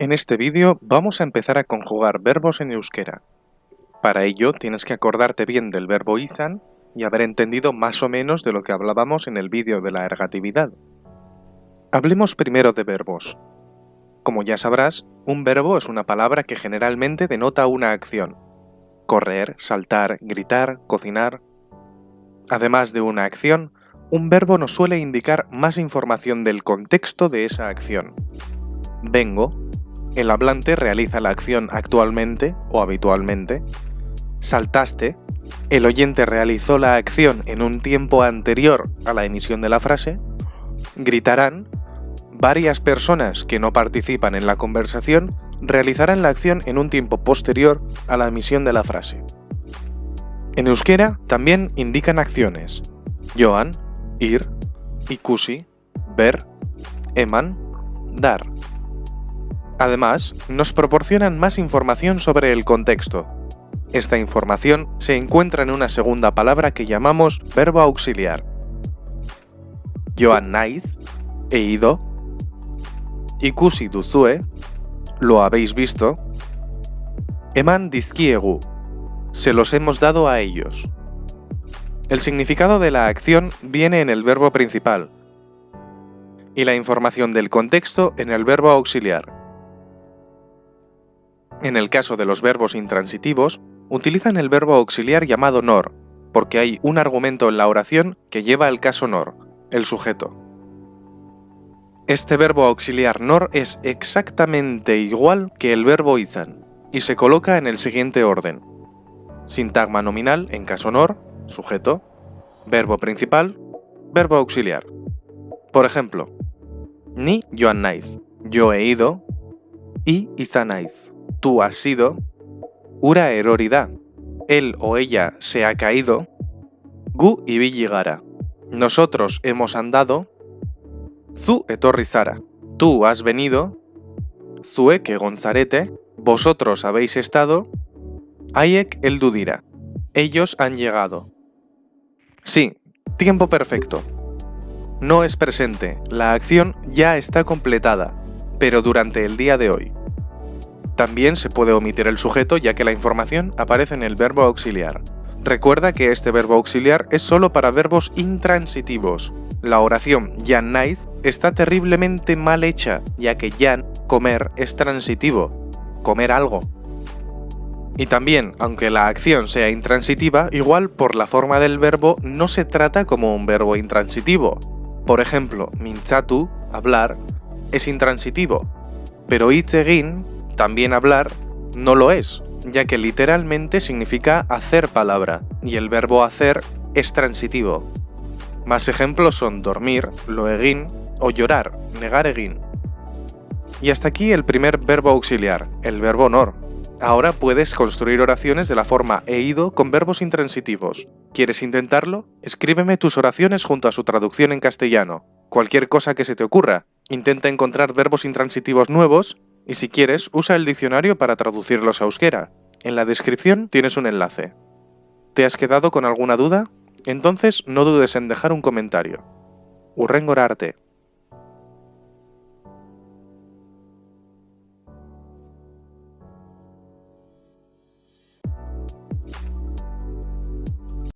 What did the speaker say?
En este vídeo vamos a empezar a conjugar verbos en euskera. Para ello tienes que acordarte bien del verbo izan y haber entendido más o menos de lo que hablábamos en el vídeo de la ergatividad. Hablemos primero de verbos. Como ya sabrás, un verbo es una palabra que generalmente denota una acción. Correr, saltar, gritar, cocinar. Además de una acción, un verbo nos suele indicar más información del contexto de esa acción. Vengo. El hablante realiza la acción actualmente o habitualmente. Saltaste. El oyente realizó la acción en un tiempo anterior a la emisión de la frase. Gritarán. Varias personas que no participan en la conversación realizarán la acción en un tiempo posterior a la emisión de la frase. En euskera también indican acciones. Joan, ir, ikusi, ver, eman, dar. Además, nos proporcionan más información sobre el contexto. Esta información se encuentra en una segunda palabra que llamamos verbo auxiliar. Joan naiz, he ido. Ikusi duzue, lo habéis visto. Eman dizkiegu, se los hemos dado a ellos. El significado de la acción viene en el verbo principal y la información del contexto en el verbo auxiliar. En el caso de los verbos intransitivos, utilizan el verbo auxiliar llamado nor, porque hay un argumento en la oración que lleva el caso nor, el sujeto. Este verbo auxiliar nor es exactamente igual que el verbo izan, y se coloca en el siguiente orden. Sintagma nominal en caso nor, sujeto, verbo principal, verbo auxiliar. Por ejemplo, ni joan naiz, yo he ido, y izan naiz, tú has sido, ura erori da, él o ella se ha caído, gu ibili gara, nosotros hemos andado, zu etorri zara, tú has venido, zuek egon zarete, vosotros habéis estado, haiek heldu dira, ellos han llegado. Sí, tiempo perfecto. No es presente, la acción ya está completada, pero durante el día de hoy. También se puede omitir el sujeto ya que la información aparece en el verbo auxiliar. Recuerda que este verbo auxiliar es solo para verbos intransitivos. La oración jan naiz está terriblemente mal hecha, ya que jan, comer, es transitivo, comer algo. Y también, aunque la acción sea intransitiva, igual por la forma del verbo no se trata como un verbo intransitivo. Por ejemplo, mintzatu, hablar, es intransitivo, pero hitz egin, también hablar, no lo es, ya que literalmente significa hacer palabra, y el verbo hacer es transitivo. Más ejemplos son dormir, lo egin, o llorar, negar egin. Y hasta aquí el primer verbo auxiliar, el verbo nor. Ahora puedes construir oraciones de la forma he ido con verbos intransitivos. ¿Quieres intentarlo? Escríbeme tus oraciones junto a su traducción en castellano. Cualquier cosa que se te ocurra. Intenta encontrar verbos intransitivos nuevos y si quieres, usa el diccionario para traducirlos a euskera. En la descripción tienes un enlace. ¿Te has quedado con alguna duda? Entonces no dudes en dejar un comentario. Hurrengora arte.